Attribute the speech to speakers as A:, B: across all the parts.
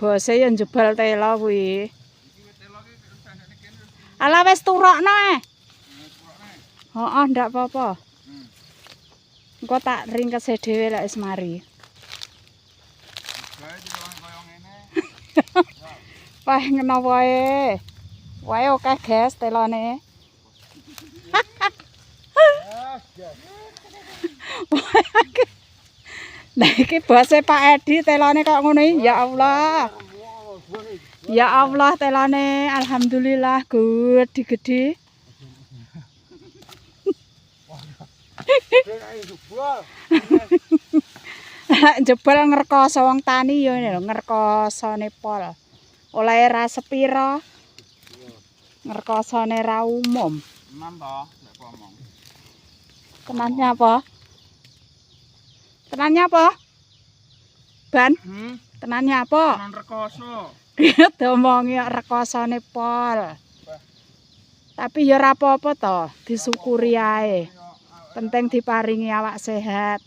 A: Bose ya njebal tela kuwi. Ala wis turokno Heeh, ndak apa-apa. Engko tak ringkese dhewe lek wis mari. Wah, ngena wae. Wae akeh, guys, telane. Nah, iki bose Pak Edi telane kok ngono iki. Ya Allah. Ya Allah, telane alhamdulillah gede-gede. Jebol ngerkoso wong tani ya lho, ngerkosone pol. Oleh ra sepira. Ngerkosone ra umum.
B: Tenan to, lek ngomong.
A: Tenannya apa? Tenannya apa? Ban? Tenannya apa?
B: Tenan rekoso.
A: Domongi rekosone pol. Tapi ya ora apa-apa to, disyukuri ae. Penting diparingi awak sehat.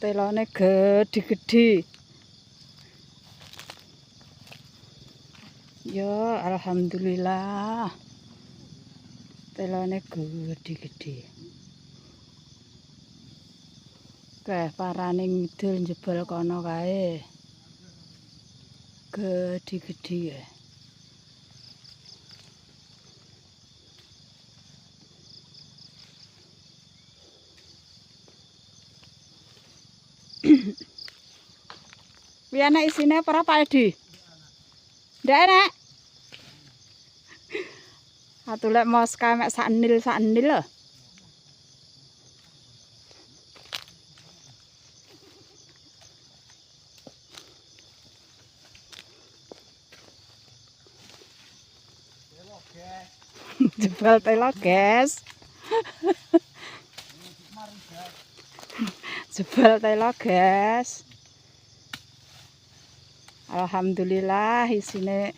A: Telone gede-gede. Ya alhamdulillah. Telone gede-gede. Kae parane ngidul njebol kono kae. Gede-gede ya. Kuwi ana isine apa ora Pak Edi? Ndak enak. Atuh lek mos kae mek sak nil lho. Jebol telo, guys. Jebol telo, guys. Alhamdulillah isine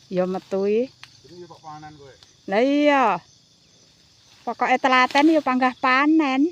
A: ya metu iki.
B: Ini kok panen kowe.
A: Lah iya. Pokoke telaten ya panggah panen.